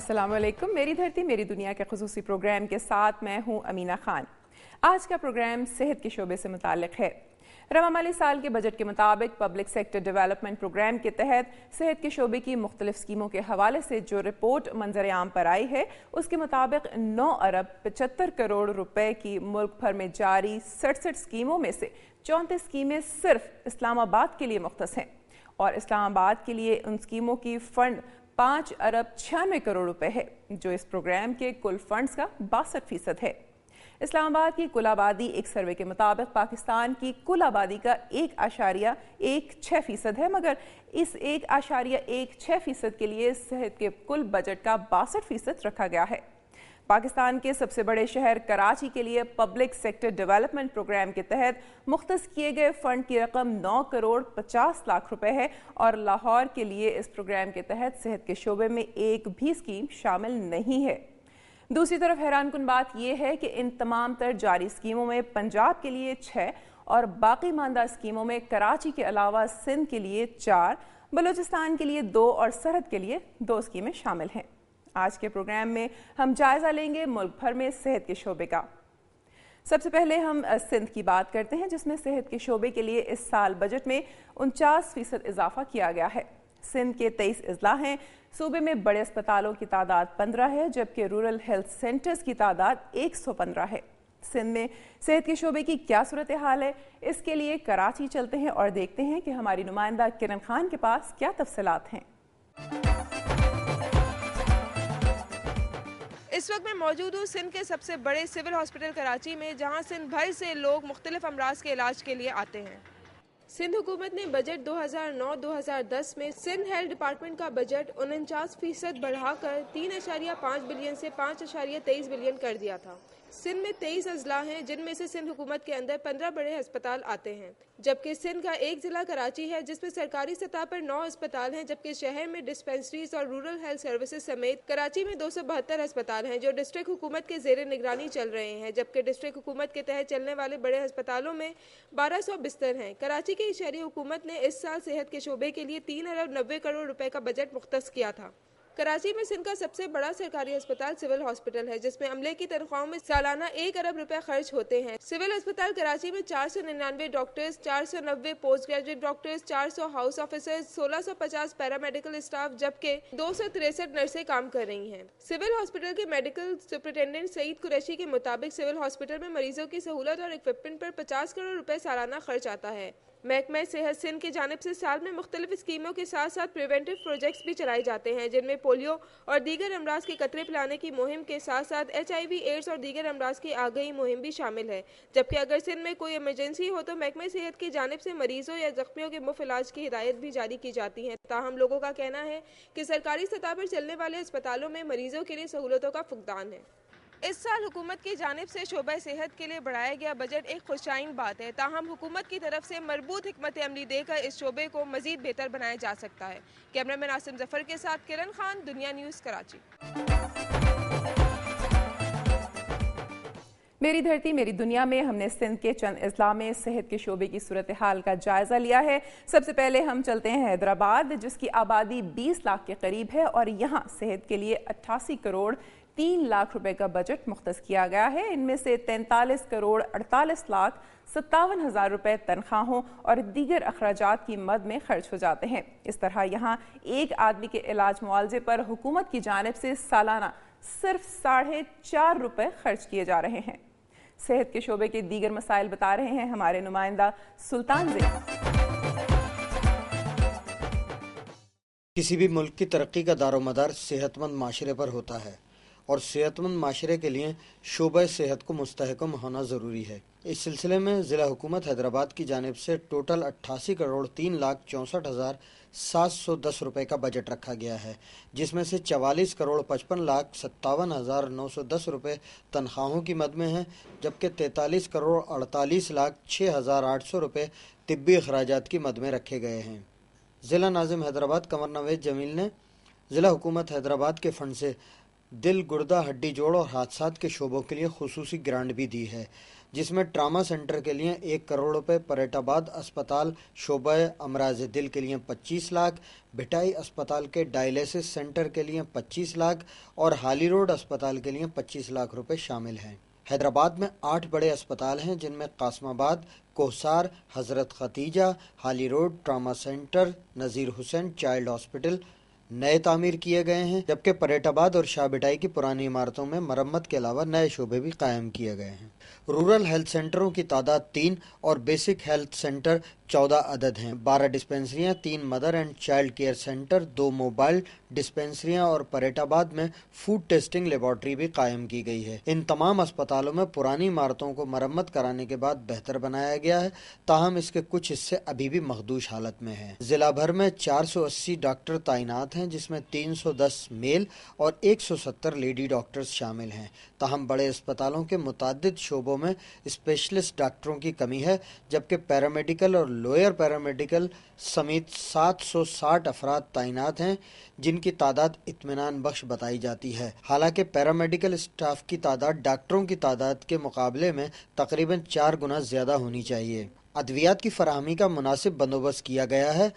अस्सलाम वालेकुम। मेरी धरती मेरी दुनिया के ख़ुसूसी प्रोग्राम के साथ मैं हूं अमीना खान। आज का प्रोग्राम सेहत के शोबे से मुताल्लिक़ है। रवा माली साल के बजट के मुताबिक पब्लिक सेक्टर डेवलपमेंट प्रोग्राम के तहत सेहत के शोबे की मुख्तलिफ स्कीमों के हवाले से जो रिपोर्ट मंजर आम पर आई है, उसके मुताबिक 9 अरब 75 करोड़ रुपए की मुल्क भर में जारी 67 स्कीमों में से 34 स्कीमें सिर्फ इस्लामाबाद के लिए मुख्तस हैं और इस्लामाबाद के लिए उन स्कीमों की फंड 5 अरब 96 करोड़ रुपए है, जो इस प्रोग्राम के कुल फंड्स का 62% है। इस्लामाबाद की कुल आबादी एक सर्वे के मुताबिक पाकिस्तान की कुल आबादी का 1.16% है, मगर इस 1.16% के लिए सेहत के कुल बजट का 62% रखा गया है। पाकिस्तान के सबसे बड़े शहर कराची के लिए पब्लिक सेक्टर डेवलपमेंट प्रोग्राम के तहत मुख्तस किए गए फंड की रकम 9 करोड़ 50 लाख रुपए है और लाहौर के लिए इस प्रोग्राम के तहत सेहत के शोबे में एक भी स्कीम शामिल नहीं है। दूसरी तरफ हैरानकुन बात यह है कि इन तमाम तर जारी स्कीमों में पंजाब के लिए 6 और बाकी मानदा स्कीमों में कराची के अलावा सिंध के लिए 4, बलूचिस्तान के लिए 2 और सरहद के लिए 2 स्कीमें शामिल हैं। आज के प्रोग्राम में हम जायजा लेंगे मुल्क भर में सेहत के शोबे का। सबसे पहले हम सिंध की बात करते हैं, जिसमें सेहत के शोबे के लिए इस साल बजट में 49% इजाफा किया गया है। सिंध के 23 अजला हैं। सूबे में बड़े अस्पतालों की तादाद 15 है, जबकि रूरल हेल्थ सेंटर्स की तादाद 115 है। सिंध में सेहत के शोबे की क्या सूरत हाल है, इसके लिए कराची चलते हैं और देखते हैं कि हमारी नुमाइंदा किरण खान के पास क्या तफसीलात हैं। इस वक्त मैं मौजूद हूँ सिंध के सबसे बड़े सिविल हॉस्पिटल कराची में, जहाँ सिंध भर से लोग मुख्तलिफ अमराज के इलाज के लिए आते हैं। सिंध हुकूमत ने बजट 2009-2010 में सिंध हेल्थ डिपार्टमेंट का बजट 49% बढ़ाकर 3.5 बिलियन से 5.23 बिलियन कर दिया था। सिंध में 23 अजला हैं, जिनमें से सिंध हुकूमत के अंदर 15 बड़े अस्पताल आते हैं, जबकि सिंध का एक जिला कराची है जिसमें सरकारी सतह पर 9 अस्पताल हैं, जबकि शहर में डिस्पेंसरीज और रूरल हेल्थ सर्विसेज समेत कराची में 272 अस्पताल हैं जो डिस्ट्रिक्ट हुकूमत के जेर निगरानी चल रहे हैं, जबकि डिस्ट्रिक्ट हुकूमत के तहत चलने वाले बड़े अस्पतालों में 1200 बिस्तर हैं। कराची की शहरी हुकूमत ने इस साल सेहत के शोबे के लिए 3 अरब 90 करोड़ रुपए का बजट मुख्तस किया था। कराची में सिंध का सबसे बड़ा सरकारी अस्पताल सिविल हॉस्पिटल है, जिसमें अमले की तनख्वाहों में सालाना 1 अरब रुपए खर्च होते हैं। सिविल अस्पताल कराची में 499 doctors, 490 post graduate doctors, 400 house officers, 1650 paramedical staff, जबकि 263 नर्सें काम कर रही हैं। सिविल हॉस्पिटल के मेडिकल सुपरिटेंडेंट सईद कुरैशी के मुताबिक सिविल हॉस्पिटल में मरीजों की सहूलत और इक्विपमेंट पर 50 करोड़ रुपए सालाना खर्च आता है। महकमा सेहत सिंध की जानिब से साल में मुख्तलिफ स्कीमों के साथ साथ प्रिवेंटिव प्रोजेक्ट्स भी चलाए जाते हैं, जिनमें पोलियो और दीगर अमराज के कतरे पिलाने की मुहिम के साथ साथ HIV, एड्स और दीगर अमराज की आगाही मुहिम भी शामिल है। जबकि अगर सिंध में कोई इमरजेंसी हो तो महकमा सेहत की जानिब से मरीजों या जख्मियों के मुफ्त इलाज की हिदायत भी जारी की जाती है। ताहम लोगों का कहना है कि सरकारी सतह पर चलने वाले अस्पतालों में मरीजों के लिए सहूलतों का फुकदान है। इस साल हुकूमत की जानिब से शोबा सेहत के लिए बढ़ाया गया बजट एक खुशाइन बात है। ताहम हुकूमत की तरफ से मरबूत हिकमत अमली देकर इस शोबे को मजीद बेहतर बनाया जा सकता है। कैमरामैन आसिम जफर के साथ किरण खान, दुनिया न्यूज़, कराची। मेरी धरती मेरी दुनिया में हमने सिंध के चंद अजला में सेहत के शोबे की सूरत हाल का जायजा लिया है। सबसे पहले हम चलते हैं हैदराबाद, जिसकी आबादी 20 लाख के करीब है और यहाँ सेहत के लिए 88 करोड़ 3 लाख रुपए का बजट मुख्तस किया गया है। इनमें से 43 करोड़ 48 लाख 57 हजार रुपए तनख्वाहों और दीगर अखराजात की मद में खर्च हो जाते हैं। इस तरह यहाँ एक आदमी के इलाज मुआवजे पर हुकूमत की जानिब से सालाना सिर्फ 4.5 रुपए खर्च किए जा रहे हैं। सेहत के शोबे के दीगर मसाइल बता रहे हैं हमारे नुमाइंदा सुल्तान ज़ेब। किसी भी मुल्क की तरक्की का दारोमदार सेहतमंद माशरे पर होता है और सेहतमंद माशरे के लिए शोबा सेहत को मुस्तहकम होना ज़रूरी है। इस सिलसिले में ज़िला हुकूमत हैदराबाद की जानिब से टोटल 88 करोड़ 3 लाख 64 हज़ार 710 रुपये का बजट रखा गया है, जिसमें से 44 करोड़ 55 लाख 57 हज़ार 910 रुपये तनख्वाहों की मद में है, जबकि 43 करोड़ 48 लाख 6 हज़ार 800 रुपये तिब्बी अखराजात की मद में रखे गए हैं। ज़िला नाज़िम हैदराबाद कंवर नवेद जमील ने ज़िला हुकूमत हैदराबाद के फ़ंड से دل، گردہ، ہڈی جوڑ اور حادثات کے شعبوں کے لیے خصوصی گرانٹ بھی دی ہے، جس میں ٹراما سینٹر کے لیے 1 کروڑ روپے، پریٹ آباد اسپتال شعبہ امراض دل کے لیے 25 لاکھ، بھٹائی اسپتال کے ڈائلیسس سینٹر کے لیے 25 لاکھ اور ہالی روڈ اسپتال کے لیے 25 لاکھ روپے شامل ہیں۔ حیدرآباد میں 8 بڑے اسپتال ہیں، جن میں قاسم آباد، کوہسار، حضرت ختیجہ، ہالی روڈ ٹراما سینٹر، نذیر حسین چائلڈ ہاسپٹل نئے تعمیر کیے گئے ہیں، جبکہ پریٹ آباد اور شاہ بٹائی کی پرانی عمارتوں میں مرمت کے علاوہ نئے شعبے بھی قائم کیے گئے ہیں۔ رورل ہیلتھ سینٹروں کی تعداد 3 اور بیسک ہیلتھ سینٹر 14 عدد ہیں، 12 ڈسپنسریاں، 3 mother and child care centre, 2 mobile ڈسپنسریاں اور پریٹ آباد میں فوڈ ٹیسٹنگ لیبارٹری بھی قائم کی گئی ہے۔ ان تمام اسپتالوں میں پرانی عمارتوں کو مرمت کرانے کے بعد بہتر بنایا گیا ہے، تاہم اس کے کچھ حصے ابھی بھی مخدوش حالت میں ہیں۔ ضلع بھر میں 480 ڈاکٹر تعینات ہیں، جس میں 310 میل اور 170 لیڈی ڈاکٹرز شامل ہیں، تاہم بڑے اسپتالوں کے متعدد شعبوں میں اسپیشلسٹ ڈاکٹروں کی کمی ہے، جبکہ پیرامیڈیکل اور لوئر پیرامیڈیکل سمیت 760 افراد تعینات ہیں، جن کی تعداد اطمینان بخش بتائی جاتی ہے۔ حالانکہ پیرامیڈیکل اسٹاف کی تعداد ڈاکٹروں کی تعداد کے مقابلے میں تقریباً 4 گنا زیادہ ہونی چاہیے۔ ادویات کی فراہمی کا مناسب بندوبست کیا گیا ہے،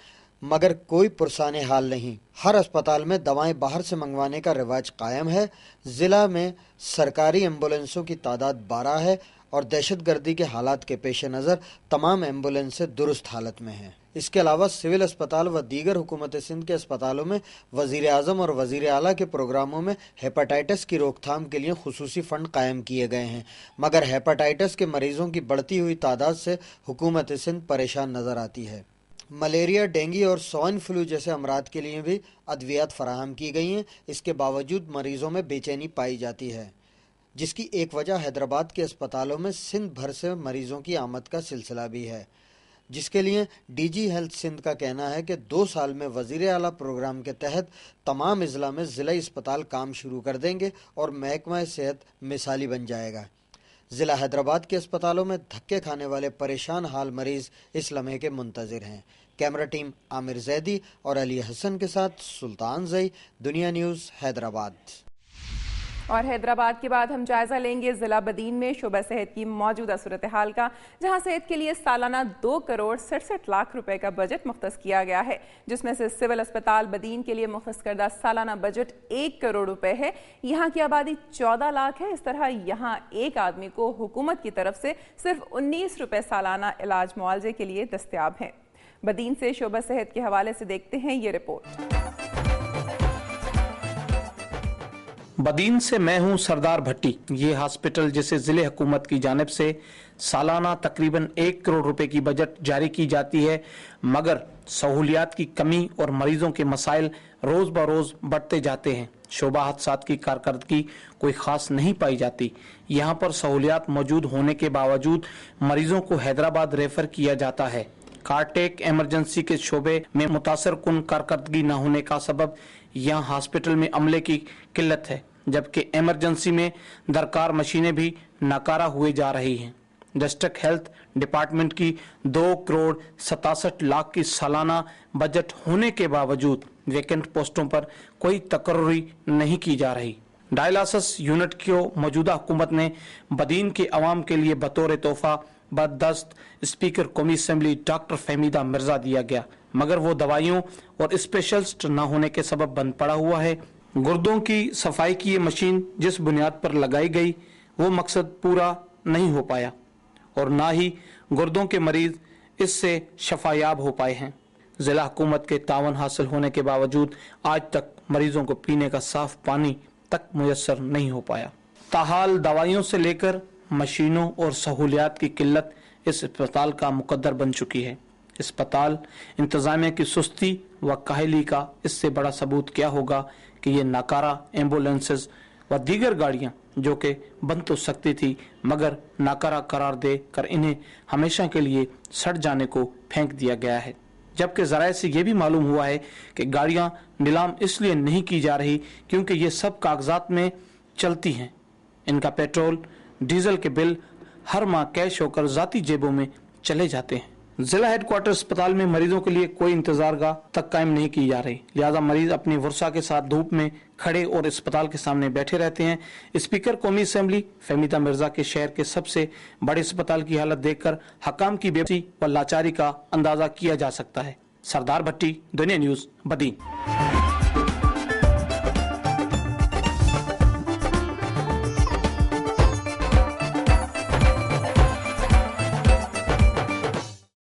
مگر کوئی پرسان حال نہیں۔ ہر اسپتال میں دوائیں باہر سے منگوانے کا رواج قائم ہے۔ ضلع میں سرکاری ایمبولینسوں کی تعداد 12 ہے اور دہشت گردی کے حالات کے پیش نظر تمام ایمبولینسیں درست حالت میں ہیں۔ اس کے علاوہ سول اسپتال و دیگر حکومت سندھ کے اسپتالوں میں وزیر اعظم اور وزیر اعلیٰ کے پروگراموں میں ہیپاٹائٹس کی روک تھام کے لیے خصوصی فنڈ قائم کیے گئے ہیں، مگر ہیپاٹائٹس کے مریضوں کی بڑھتی ہوئی تعداد سے حکومت سندھ پریشان نظر آتی ہے۔ ملیریا، ڈینگی اور سوائن فلو جیسے امراض کے لیے بھی ادویات فراہم کی گئی ہیں، اس کے باوجود مریضوں میں بے چینی پائی جاتی ہے، جس کی ایک وجہ حیدرآباد کے اسپتالوں میں سندھ بھر سے مریضوں کی آمد کا سلسلہ بھی ہے، جس کے لیے ڈی جی ہیلتھ سندھ کا کہنا ہے کہ 2 سال میں وزیر اعلیٰ پروگرام کے تحت تمام اضلاع میں ضلعی اسپتال کام شروع کر دیں گے اور محکمہ صحت مثالی بن جائے گا۔ ضلع حیدرآباد کے اسپتالوں میں دھکے کھانے والے پریشان حال مریض اس لمحے کے منتظر ہیں۔ کیمرہ ٹیم عامر زیدی اور علی حسن کے ساتھ سلطان زئی، دنیا نیوز، حیدرآباد۔ اور حیدرآباد کے بعد ہم جائزہ لیں گے ضلع بدین میں شعبہ صحت کی موجودہ صورتحال کا، جہاں صحت کے لیے سالانہ 2 کروڑ 67 لاکھ روپے کا بجٹ مختص کیا گیا ہے، جس میں سے سول اسپتال بدین کے لیے مختص کردہ سالانہ بجٹ 1 کروڑ روپے ہے۔ یہاں کی آبادی 14 لاکھ ہے۔ اس طرح یہاں ایک آدمی کو حکومت کی طرف سے صرف 19 روپے سالانہ علاج معالجے کے لیے دستیاب ہیں۔ بدین سے شعبہ صحت کے حوالے سے دیکھتے ہیں یہ رپورٹ۔ بدین سے میں ہوں سردار بھٹی۔ یہ ہاسپٹل جسے ضلع حکومت کی جانب سے سالانہ تقریباً 1 کروڑ روپے کی بجٹ جاری کی جاتی ہے، مگر سہولیات کی کمی اور مریضوں کے مسائل روز بروز بڑھتے جاتے ہیں۔ شعبہ حادثات کی کارکردگی کوئی خاص نہیں پائی جاتی۔ یہاں پر سہولیات موجود ہونے کے باوجود مریضوں کو حیدرآباد ریفر کیا جاتا ہے۔ کارٹیک ایمرجنسی کے شعبے میں متاثر کن کارکردگی نہ ہونے کا سبب یہاں ہاسپٹل میں عملے کی قلت ہے، جبکہ ایمرجنسی میں درکار مشینیں بھی ناکارہ ہوئے جا رہی ہیں۔ ڈسٹرکٹ ہیلتھ ڈپارٹمنٹ کی 2 کروڑ 67 لاکھ کی سالانہ بجٹ ہونے کے باوجود ویکنٹ پوسٹوں پر کوئی تقرری نہیں کی جا رہی۔ ڈائلاسس یونٹ کو موجودہ حکومت نے بدین کے عوام کے لیے بطور تحفہ بدست اسپیکر قومی اسمبلی ڈاکٹر فہمیدہ مرزا دیا گیا، مگر وہ دوائیوں اور اسپیشلسٹ نہ ہونے کے سبب بند پڑا ہوا ہے۔ گردوں کی صفائی کی یہ مشین جس بنیاد پر لگائی گئی وہ مقصد پورا نہیں ہو پایا اور نہ ہی گردوں کے مریض اس سے شفایاب ہو پائے ہیں۔ ضلع حکومت کے تعاون حاصل ہونے کے باوجود آج تک مریضوں کو پینے کا صاف پانی تک میسر نہیں ہو پایا۔ تاحال دوائیوں سے لے کر مشینوں اور سہولیات کی قلت اس اسپتال کا مقدر بن چکی ہے۔ اسپتال انتظامیہ کی سستی و کاہلی کا اس سے بڑا ثبوت کیا ہوگا کہ یہ ناکارہ ایمبولینسز و دیگر گاڑیاں جو کہ بن تو سکتی تھی مگر ناکارہ قرار دے کر انہیں ہمیشہ کے لیے سڑ جانے کو پھینک دیا گیا ہے، جبکہ ذرائع سے یہ بھی معلوم ہوا ہے کہ گاڑیاں نیلام اس لیے نہیں کی جا رہی کیونکہ یہ سب کاغذات میں چلتی ہیں۔ ان کا پیٹرول ڈیزل کے بل ہر ماہ کیش ہو کر ذاتی جیبوں میں چلے جاتے ہیں۔ जिला हेडक्वार्टर अस्पताल में मरीजों के लिए कोई इंतजार गाह तक कायम नहीं की जा रही, लिहाजा मरीज अपनी वर्षा के साथ धूप में खड़े और अस्पताल के सामने बैठे रहते हैं। स्पीकर कौमी असेंबली फहमीदा मिर्जा के शहर के सबसे बड़े अस्पताल की हालत देखकर हकाम की बेबसी व लाचारी का अंदाजा किया जा सकता है। सरदार भट्टी, दुनिया न्यूज, बदीन।